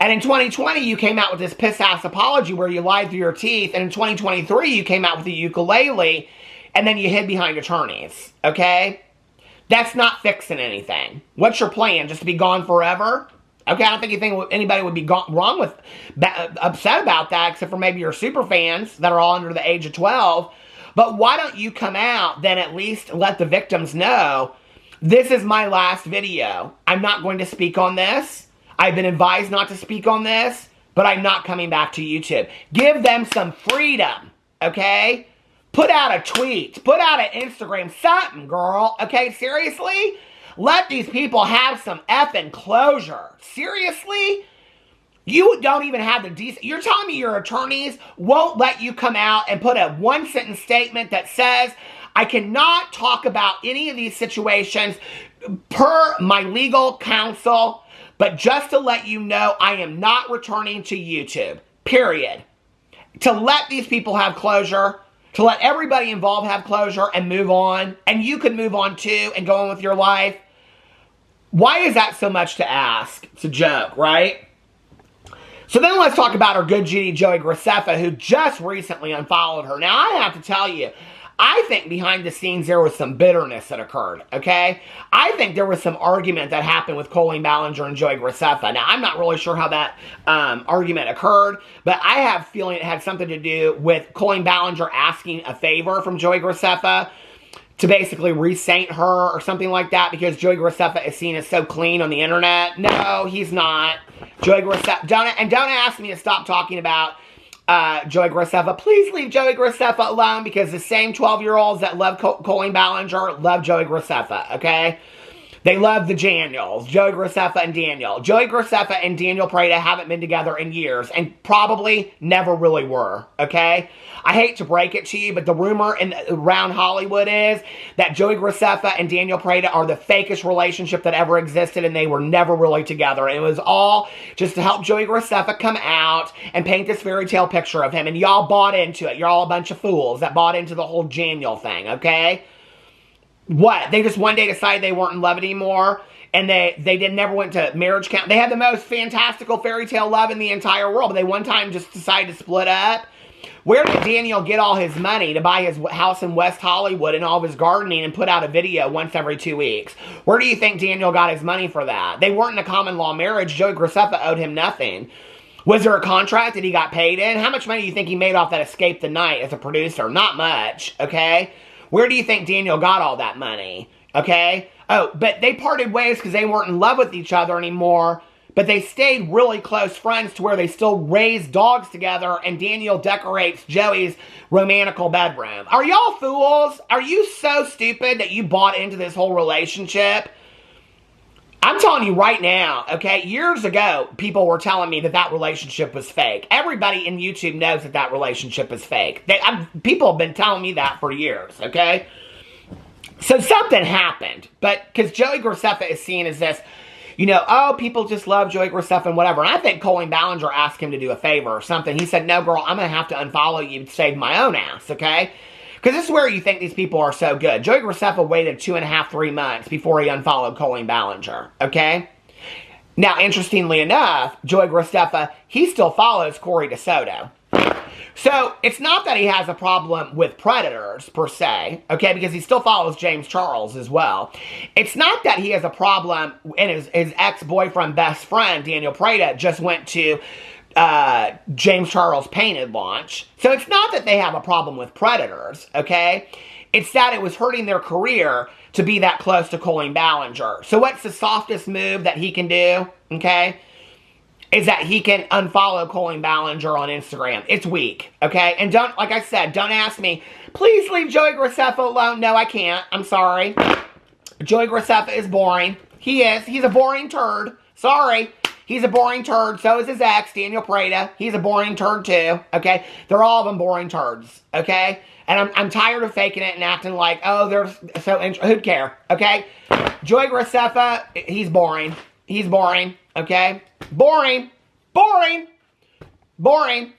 And in 2020, you came out with this piss-ass apology where you lied through your teeth. And in 2023, you came out with the ukulele. And then you hid behind attorneys, okay? That's not fixing anything. What's your plan? Just to be gone forever? Okay, I don't think anybody would be wrong with, upset about that, except for maybe your super fans that are all under the age of 12. But why don't you come out, then at least let the victims know, this is my last video. I'm not going to speak on this. I've been advised not to speak on this, but I'm not coming back to YouTube. Give them some freedom, okay? Put out a tweet. Put out an Instagram. Something, girl. Okay, seriously? Let these people have some effing closure. Seriously? You don't even have the decent... You're telling me your attorneys won't let you come out and put a one-sentence statement that says, I cannot talk about any of these situations per my legal counsel, but just to let you know, I am not returning to YouTube. Period. To let these people have closure... To let everybody involved have closure and move on. And you could move on too and go on with your life. Why is that so much to ask? It's a joke, right? So then let's talk about our good Judy Joey Graceffa, who just recently unfollowed her. Now, I have to tell you, I think behind the scenes there was some bitterness that occurred, okay? I think there was some argument that happened with Colleen Ballinger and Joey Graceffa. Now, I'm not really sure how that argument occurred, but I have a feeling it had something to do with Colleen Ballinger asking a favor from Joey Graceffa to basically re-saint her or something like that because Joey Graceffa is seen as so clean on the internet. No, he's not. Joey Graceffa, don't ask me to stop talking about Joey Graceffa. Please leave Joey Graceffa alone because the same 12-year-olds that love Colleen Ballinger love Joey Graceffa, okay? They love the Daniels, Joey Graceffa and Daniel. Joey Graceffa and Daniel Prada haven't been together in years and probably never really were, okay? I hate to break it to you, but the rumor around Hollywood is that Joey Graceffa and Daniel Prada are the fakest relationship that ever existed and they were never really together. And it was all just to help Joey Graceffa come out and paint this fairy tale picture of him. And y'all bought into it. You're all a bunch of fools that bought into the whole Daniel thing, okay? What? They just one day decided they weren't in love anymore and they never went to marriage count. They had the most fantastical fairy tale love in the entire world, but they one time just decided to split up. Where did Daniel get all his money to buy his house in West Hollywood and all of his gardening and put out a video once every 2 weeks? Where do you think Daniel got his money for that? They weren't in a common law marriage. Joey Graceffa owed him nothing. Was there a contract that he got paid in? How much money do you think he made off that Escape the Night as a producer? Not much, okay? Where do you think Daniel got all that money? Okay? Oh, but they parted ways because they weren't in love with each other anymore. but they stayed really close friends to where they still raised dogs together, and Daniel decorates Joey's romantical bedroom. Are y'all fools? Are you so stupid that you bought into this whole relationship? I'm telling you right now, okay, years ago, people were telling me that that relationship was fake. Everybody in YouTube knows that that relationship is fake. People have been telling me that for years, okay? So something happened, but because Joey Graceffa is seen as this, you know, oh, people just love Joey Graceffa and whatever. And I think Colleen Ballinger asked him to do a favor or something. He said, no, girl, I'm going to have to unfollow you to save my own ass, okay? Because this is where you think these people are so good. Joey Graceffa waited 2.5, 3 months before he unfollowed Colleen Ballinger, okay? Now, interestingly enough, Joey Graceffa, he still follows Corey DeSoto. So, it's not that he has a problem with predators, per se, okay, because he still follows James Charles as well. It's not that he has a problem, and his ex-boyfriend, best friend, Daniel Prada, just went to James Charles' Painted launch. So it's not that they have a problem with predators, okay? It's that it was hurting their career to be that close to Colleen Ballinger. So what's the softest move that he can do, okay? Is that he can unfollow Colleen Ballinger on Instagram. It's weak, okay? And don't, like I said, don't ask me, please leave Joey Graceffa alone. No, I can't. I'm sorry. Joey Graceffa is boring. He is. He's a boring turd. Sorry. He's a boring turd. So is his ex, Daniel Prada. He's a boring turd too, okay? They're all of them boring turds, okay? And I'm tired of faking it and acting like, oh, they're so who'd care, okay? Joey Graceffa, he's boring. He's boring, okay? Boring. Boring. Boring.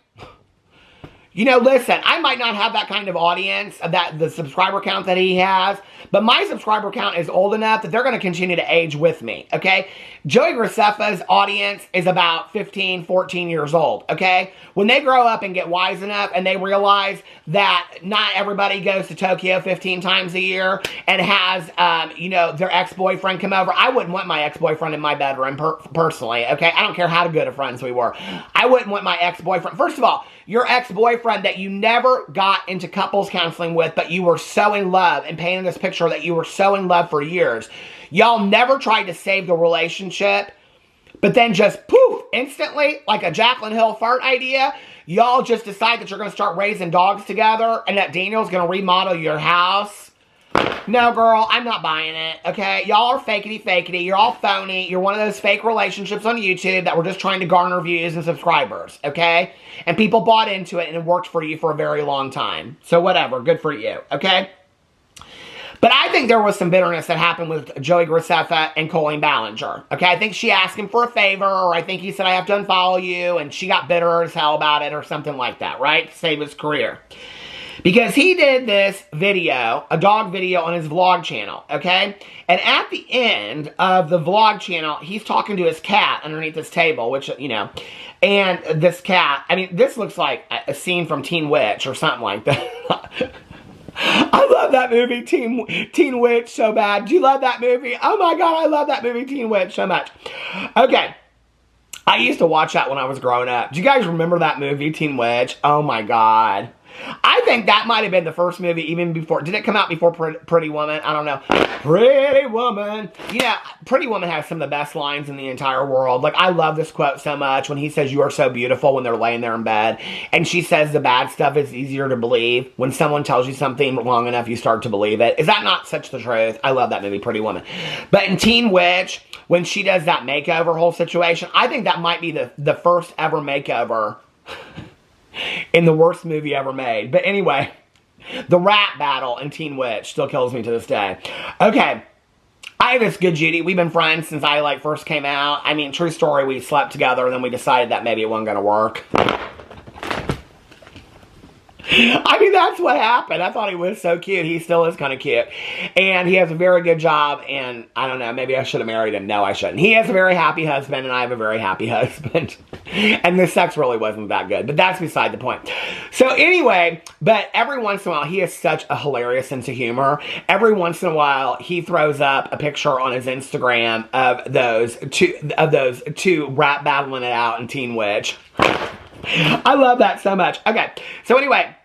You know, listen, I might not have that kind of audience, the subscriber count that he has, but my subscriber count is old enough that they're going to continue to age with me, okay? Joey Graceffa's audience is about 15, 14 years old, okay? When they grow up and get wise enough and they realize that not everybody goes to Tokyo 15 times a year and has, you know, their ex-boyfriend come over. I wouldn't want my ex-boyfriend in my bedroom personally, okay? I don't care how good of friends we were. I wouldn't want my ex-boyfriend. First of all, your ex-boyfriend that you never got into couples counseling with, but you were so in love, and painting this picture that you were so in love for years. Y'all never tried to save the relationship, but then just poof, instantly, like a Jaclyn Hill fart idea, y'all just decide that you're going to start raising dogs together and that Daniel's going to remodel your house. No, girl, I'm not buying it, okay? Y'all are fakety-fakety. You're all phony. You're one of those fake relationships on YouTube that were just trying to garner views and subscribers, okay? And people bought into it and it worked for you for a very long time. So whatever, good for you, okay? But I think there was some bitterness that happened with Joey Graceffa and Colleen Ballinger, okay? I think she asked him for a favor, or I think he said, I have to unfollow you, and she got bitter as hell about it, or something like that, right? To save his career. Because he did this video, a dog video on his vlog channel, okay? And at the end of the vlog channel, he's talking to his cat underneath this table, which, you know, and this cat, I mean, this looks like a scene from Teen Witch or something like that. I love that movie, Teen Witch, so bad. Do you love that movie? Oh my God, I love that movie, Teen Witch, so much. Okay. I used to watch that when I was growing up. Do you guys remember that movie, Teen Witch? Oh my God. I think that might have been the first movie even before. Did it come out before Pretty Woman? I don't know. Pretty Woman. Yeah, Pretty Woman has some of the best lines in the entire world. Like, I love this quote so much when he says, you are so beautiful, when they're laying there in bed. And she says the bad stuff is easier to believe. When someone tells you something long enough, you start to believe it. Is that not such the truth? I love that movie, Pretty Woman. But in Teen Witch, when she does that makeover whole situation, I think that might be the first ever makeover in the worst movie ever made. But anyway, the rap battle in Teen Witch still kills me to this day. Okay, I have this good Judy. We've been friends since I like first came out. I mean, true story, we slept together and then we decided that maybe it wasn't going to work. I mean, that's what happened. I thought he was so cute. He still is kind of cute. And he has a very good job. And I don't know, maybe I should have married him. No, I shouldn't. He has a very happy husband and I have a very happy husband. And the sex really wasn't that good. But that's beside the point. So anyway, but every once in a while, he has such a hilarious sense of humor. Every once in a while, he throws up a picture on his Instagram of those two rap battling it out in Teen Witch. I love that so much. Okay, so anyway,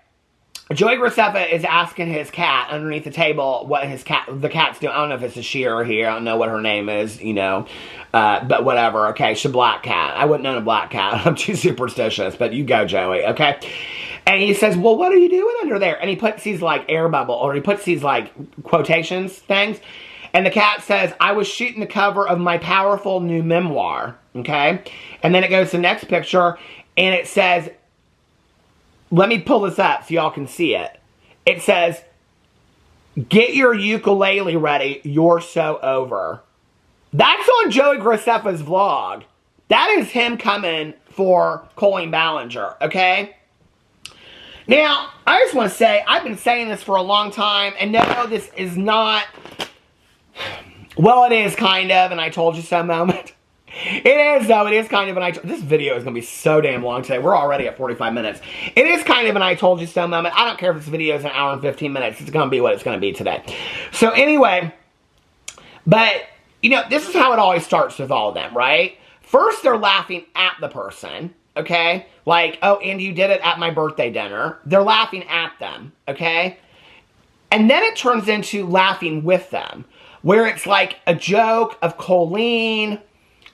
Joey Graceffa is asking his cat underneath the table what the cat's doing. I don't know if it's a she or a he. I don't know what her name is, you know. But whatever, okay? She's a black cat. I wouldn't own a black cat. I'm too superstitious, but you go, Joey, okay? And he says, well, what are you doing under there? And he puts these, like, air bubble, or he puts these, like, quotations things. And the cat says, I was shooting the cover of my powerful new memoir, okay? And then it goes to the next picture, and it says, let me pull this up so y'all can see it. It says, get your ukulele ready, you're so over. That's on Joey Graceffa's vlog. That is him coming for Colleen Ballinger, okay? Now, I just want to say, I've been saying this for a long time, and no, this is not, well, it is kind of, and I told you so moment. It is, though, it is kind of an this video is going to be so damn long today. We're already at 45 minutes. It is kind of an I told you so moment. I don't care if this video is an hour and 15 minutes. It's going to be what it's going to be today. So anyway, but, you know, this is how it always starts with all of them, right? First, they're laughing at the person, okay? Like, oh, and you did it at my birthday dinner. They're laughing at them, okay? And then it turns into laughing with them, where it's like a joke of Colleen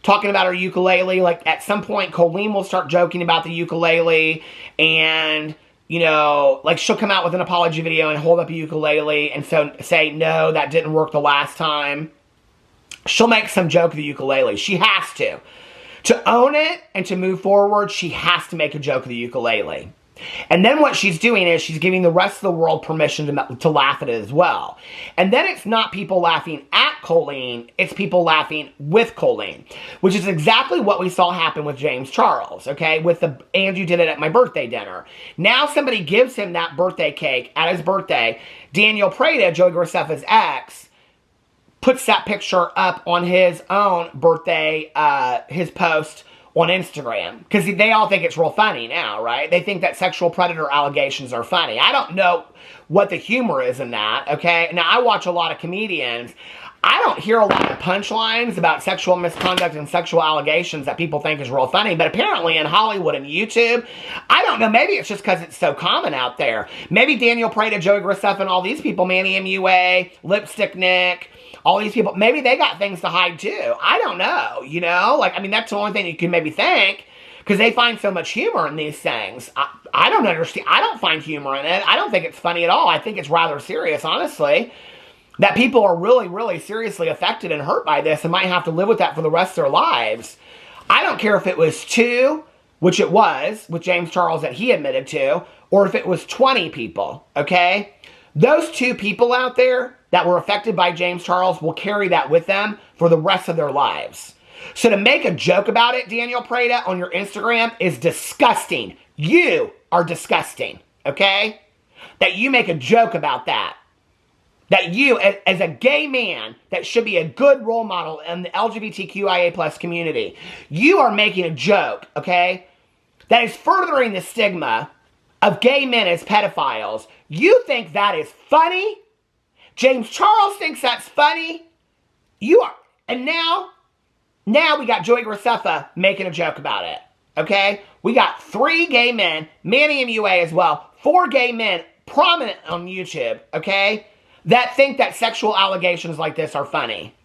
talking about her ukulele. Like, at some point, Colleen will start joking about the ukulele, and, you know, like, she'll come out with an apology video and hold up a ukulele and so say, no, that didn't work the last time. She'll make some joke of the ukulele. She has to. To own it and to move forward, she has to make a joke of the ukulele. And then what she's doing is she's giving the rest of the world permission to laugh at it as well. And then it's not people laughing at Colleen, it's people laughing with Colleen, which is exactly what we saw happen with James Charles, okay, with the, and you did it at my birthday dinner. Now somebody gives him that birthday cake at his birthday. Daniel Prada, Joey Graceffa's ex, puts that picture up on his own birthday, his post on Instagram, because they all think it's real funny now, right? They think that sexual predator allegations are funny. I don't know what the humor is in that, okay? Now, I watch a lot of comedians. I don't hear a lot of punchlines about sexual misconduct and sexual allegations that people think is real funny, but apparently in Hollywood and YouTube, I don't know, maybe it's just because it's so common out there. Maybe Daniel Prada, Joey Graceffa, and all these people, Manny MUA, Lipstick Nick, all these people, maybe they got things to hide too. I don't know, you know? Like, I mean, that's the only thing you can maybe think, because they find so much humor in these things. I don't understand. I don't find humor in it. I don't think it's funny at all. I think it's rather serious, honestly, that people are really, really seriously affected and hurt by this and might have to live with that for the rest of their lives. I don't care if it was 2, which it was, with James Charles that he admitted to, or if it was 20 people, okay? Those 2 people out there that were affected by James Charles will carry that with them for the rest of their lives. So to make a joke about it, Daniel Prada, on your Instagram is disgusting. You are disgusting, okay? That you make a joke about that. That you, as a gay man that should be a good role model in the LGBTQIA plus community, you are making a joke, okay? That is furthering the stigma of gay men as pedophiles. You think that is funny? James Charles thinks that's funny. You are, and now we got Joey Graceffa making a joke about it, okay? We got 3 gay men, Manny MUA as well, 4 gay men prominent on YouTube, okay, that think that sexual allegations like this are funny.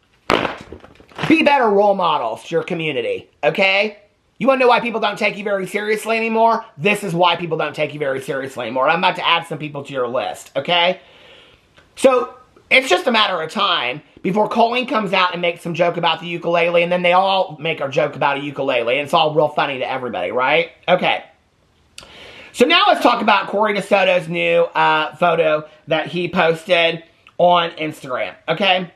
Be better role models to your community, okay? You want to know why people don't take you very seriously anymore? This is why people don't take you very seriously anymore. I'm about to add some people to your list, okay? So, it's just a matter of time before Colleen comes out and makes some joke about the ukulele, and then they all make a joke about a ukulele, and it's all real funny to everybody, right? Okay. So now let's talk about Corey DeSoto's new photo that he posted on Instagram, okay?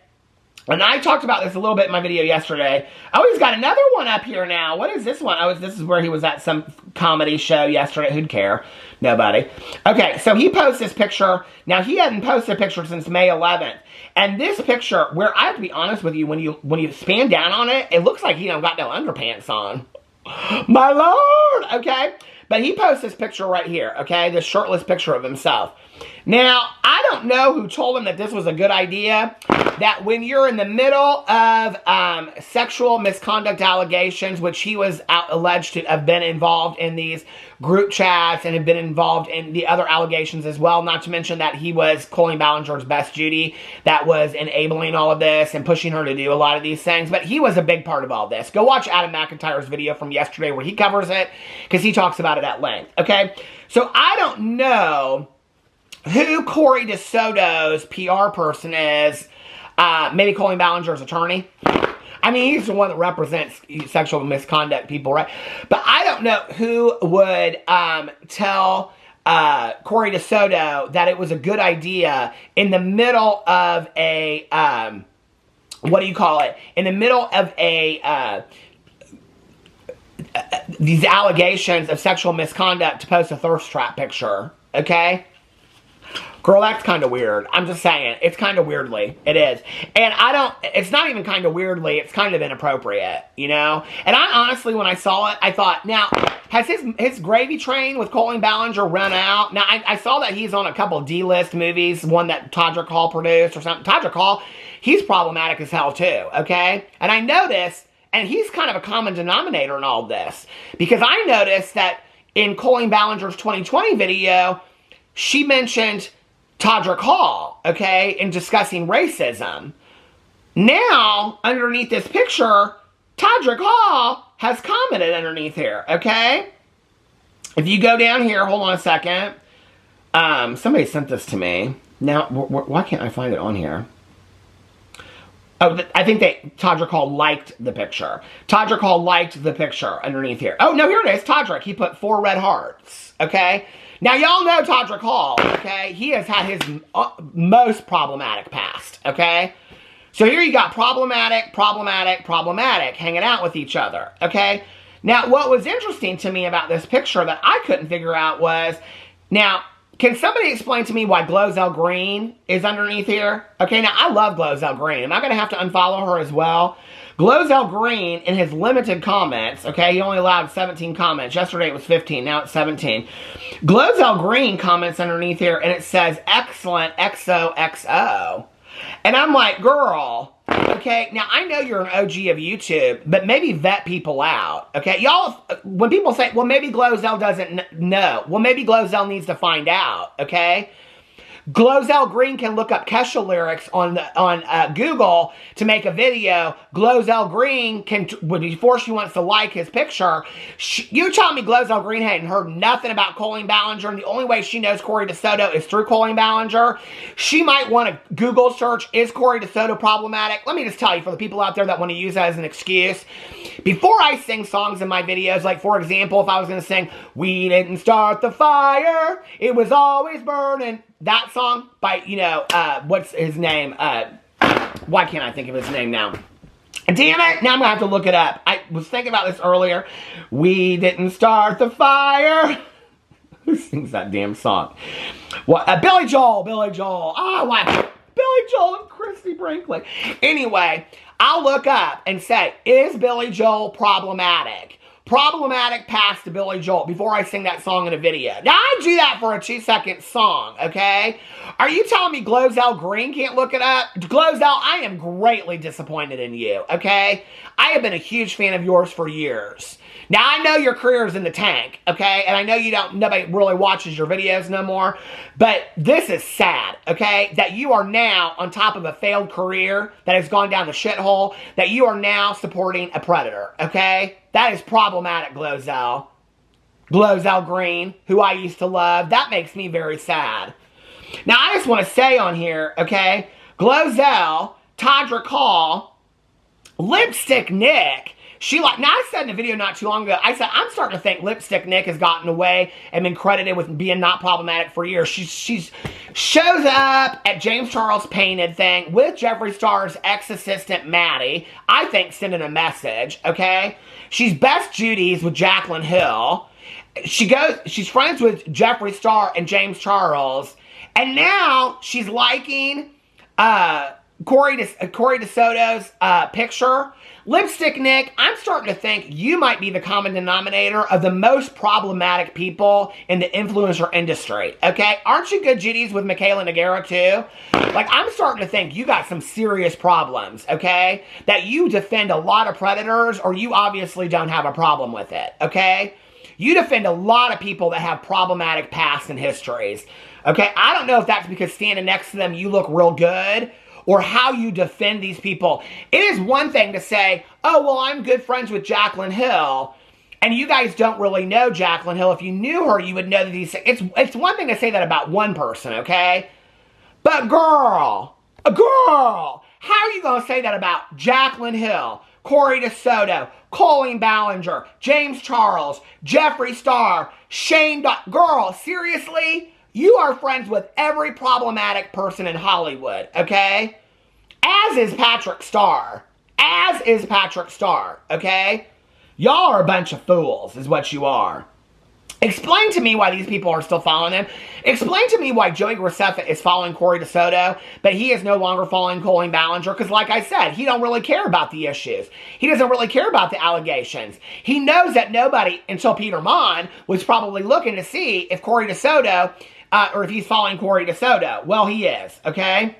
And I talked about this a little bit in my video yesterday. Oh, he's got another one up here now. What is this one? Oh, this is where he was at some comedy show yesterday. Who'd care? Nobody. Okay, so he posts this picture. Now, he hadn't posted a picture since May 11th. And this picture, where I have to be honest with you, when you span down on it, it looks like he don't got no underpants on. My Lord! Okay? But he posts this picture right here, okay? This shirtless picture of himself. Now, I don't know who told him that this was a good idea, that when you're in the middle of sexual misconduct allegations, which he was alleged to have been involved in these group chats and had been involved in the other allegations as well, not to mention that he was Colleen Ballinger's best Judy that was enabling all of this and pushing her to do a lot of these things, but he was a big part of all this. Go watch Adam McIntyre's video from yesterday where he covers it, because he talks about it at length, okay? So I don't know who Corey DeSoto's PR person is. Maybe Colleen Ballinger's attorney. I mean, he's the one that represents sexual misconduct people, right? But I don't know who would tell Corey DeSoto that it was a good idea in the middle of a, what do you call it? In the middle of a, these allegations of sexual misconduct to post a thirst trap picture, okay? Girl, that's kind of weird. I'm just saying. It's kind of weirdly. It is. And it's not even kind of weirdly, it's kind of inappropriate, you know? And I honestly, when I saw it, I thought, now, has his gravy train with Colleen Ballinger run out? Now, I saw that he's on a couple D-list movies, one that Todrick Hall produced or something. Todrick Hall, he's problematic as hell too, okay? And I noticed, and he's kind of a common denominator in all this, because I noticed that in Colleen Ballinger's 2020 video, she mentioned Todrick Hall, okay, in discussing racism. Now, underneath this picture, Todrick Hall has commented underneath here, okay? If you go down here, hold on a second. Somebody sent this to me. Now, why can't I find it on here? Oh, I think Todrick Hall liked the picture. Todrick Hall liked the picture underneath here. Oh, no, here it is. Todrick. He put 4 red hearts, okay? Now, y'all know Todrick Hall, okay? He has had his most problematic past, okay? So here you got problematic hanging out with each other, okay? Now, what was interesting to me about this picture that I couldn't figure out was, now, can somebody explain to me why Glozell Green is underneath here? Okay, now, I love Glozell Green. Am I going to have to unfollow her as well? Glozell Green, in his limited comments, okay, he only allowed 17 comments. Yesterday it was 15, now it's 17. Glozell Green comments underneath here, and it says, excellent XOXO. And I'm like, girl, okay, now I know you're an OG of YouTube, but maybe vet people out, okay? Y'all, when people say, well, maybe Glozell doesn't know, well, maybe Glozell needs to find out, okay? Glozell Green can look up Kesha lyrics on Google to make a video. Glozell Green can, before she wants to like his picture, you tell me Glozell Green hadn't heard nothing about Colleen Ballinger, and the only way she knows Corey DeSoto is through Colleen Ballinger. She might want to Google search, is Corey DeSoto problematic? Let me just tell you, for the people out there that want to use that as an excuse, before I sing songs in my videos, like for example, if I was going to sing, we didn't start the fire, it was always burning, that song by, you know, what's his name? Why can't I think of his name now? Damn it, now I'm going to have to look it up. I was thinking about this earlier. We didn't start the fire. Who sings that damn song? What? Billy Joel. Oh, why? Billy Joel and Christy Brinkley. Anyway, I'll look up and say, is Billy Joel problematic? Problematic past to Billy Joel before I sing that song in a video. Now, I do that for a 2-second song, okay? Are you telling me Glozell Green can't look it up? Glozell, I am greatly disappointed in you, okay? I have been a huge fan of yours for years. Now, I know your career's in the tank, okay? And I know nobody really watches your videos no more. But this is sad, okay? That you are now on top of a failed career that has gone down the shithole, that you are now supporting a predator, okay? That is problematic, Glozell. Glozell Green, who I used to love. That makes me very sad. Now, I just want to say on here, okay? Glozell, Todrick Hall, Lipstick Nick. Now I said in a video not too long ago, I said, I'm starting to think Lipstick Nick has gotten away and been credited with being not problematic for years. She shows up at James Charles' Painted thing with Jeffree Star's ex-assistant, Maddie, I think sending a message, okay? She's best Judy's with Jaclyn Hill. She's friends with Jeffree Star and James Charles. And now she's liking Corey DeSoto's picture. Lipstick Nick, I'm starting to think you might be the common denominator of the most problematic people in the influencer industry, okay? Aren't you good Judies with Michaela Noguera too? Like, I'm starting to think you got some serious problems, okay? That you defend a lot of predators, or you obviously don't have a problem with it, okay? You defend a lot of people that have problematic pasts and histories, okay? I don't know if that's because standing next to them you look real good, or how you defend these people. It is one thing to say, oh, well, I'm good friends with Jaclyn Hill, and you guys don't really know Jaclyn Hill. If you knew her, you would know that these things. It's one thing to say that about one person, okay? But girl, how are you going to say that about Jaclyn Hill, Corey DeSoto, Colleen Ballinger, James Charles, Jeffree Star, Shane Girl, seriously? You are friends with every problematic person in Hollywood, okay? As is Patrick Starr. As is Patrick Starr, okay? Y'all are a bunch of fools, is what you are. Explain to me why these people are still following him. Explain to me why Joey Graceffa is following Corey DeSoto, but he is no longer following Colleen Ballinger, because like I said, he don't really care about the issues. He doesn't really care about the allegations. He knows that nobody, until Peter Monn, was probably looking to see if Corey DeSoto, or if he's following Corey DeSoto. Well, he is, okay?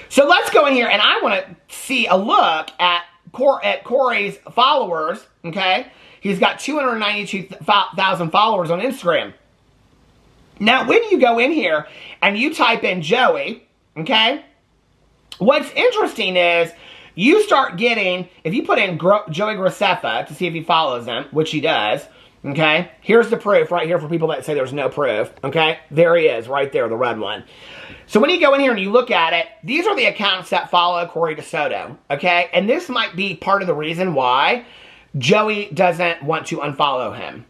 So let's go in here, and I want to see a look at Corey's followers, okay? He's got 292,000 followers on Instagram. Now, when you go in here and you type in Joey, okay, what's interesting is you start getting, if you put in Joey Graceffa to see if he follows him, which he does, okay, here's the proof right here for people that say there's no proof, okay? There he is, right there, the red one. So when you go in here and you look at it, these are the accounts that follow Corey DeSoto, okay? And this might be part of the reason why Joey doesn't want to unfollow him.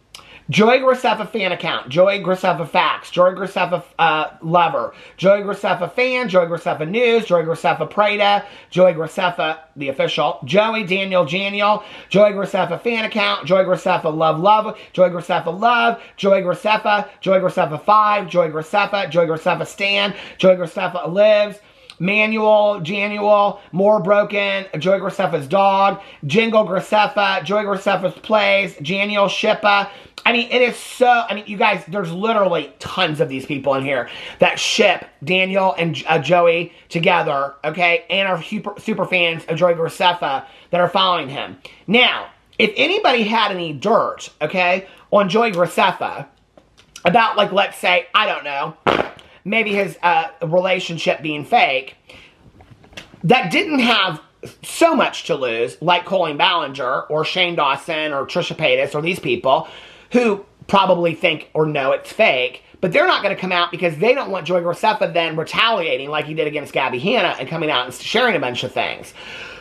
Joey Graceffa fan account, Joey Graceffa facts, Joey Graceffa lover, Joey Graceffa fan, Joey Graceffa news, Joey Graceffa Prada, Joey Graceffa the official, Joey Daniel, Joey Graceffa fan account, Joey Graceffa love, Joey Graceffa love, Joey Graceffa 5, Joey Graceffa stan, Joey Graceffa lives, Manual, Janual, More Broken, Joey Graceffa's dog, Jingle Graceffa, Joey Graceffa's plays, Janiel Shippa. I mean, it is so, I mean, you guys, there's literally tons of these people in here that ship Daniel and Joey together, okay, and are super fans of Joey Graceffa that are following him. Now, if anybody had any dirt, okay, on Joey Graceffa about, like, let's say, I don't know, maybe his relationship being fake, that didn't have so much to lose, like Colleen Ballinger or Shane Dawson or Trisha Paytas or these people who probably think or know it's fake, but they're not going to come out because they don't want Joey Graceffa then retaliating like he did against Gabby Hanna and coming out and sharing a bunch of things.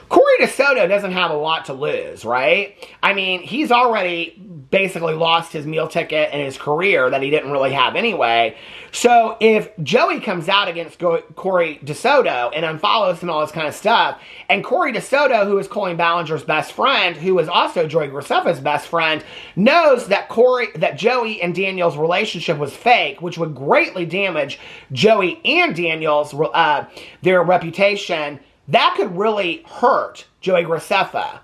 Corey DeSoto doesn't have a lot to lose, right? I mean, he's already basically lost his meal ticket and his career that he didn't really have anyway. So if Joey comes out against Corey DeSoto and unfollows him and all this kind of stuff, and Corey DeSoto, who is Colleen Ballinger's best friend, who is also Joey Graceffa's best friend, knows that Joey and Daniel's relationship was fake, which would greatly damage Joey and Daniel's their reputation, that could really hurt Joey Graceffa.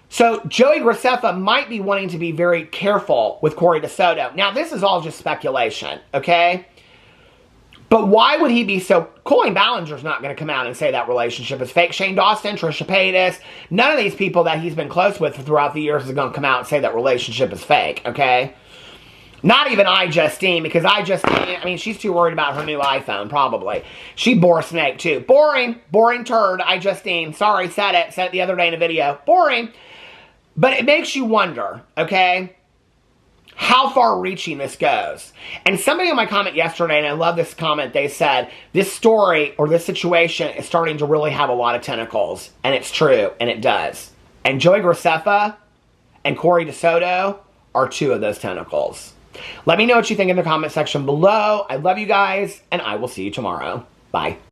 So Joey Graceffa might be wanting to be very careful with Corey DeSoto. Now, this is all just speculation, okay? But why would he be so... Colleen Ballinger's not going to come out and say that relationship is fake. Shane Dawson, Trisha Paytas, none of these people that he's been close with throughout the years is going to come out and say that relationship is fake, okay? Not even iJustine, because iJustine, I mean, she's too worried about her new iPhone, probably. She bore snake, too. Boring turd, iJustine. Sorry, said it the other day in a video. Boring. But it makes you wonder, okay, how far-reaching this goes. And somebody in my comment yesterday, and I love this comment, they said, this story, or this situation, is starting to really have a lot of tentacles. And it's true, and it does. And Joey Graceffa and Corey DeSoto are two of those tentacles. Let me know what you think in the comment section below. I love you guys, and I will see you tomorrow. Bye.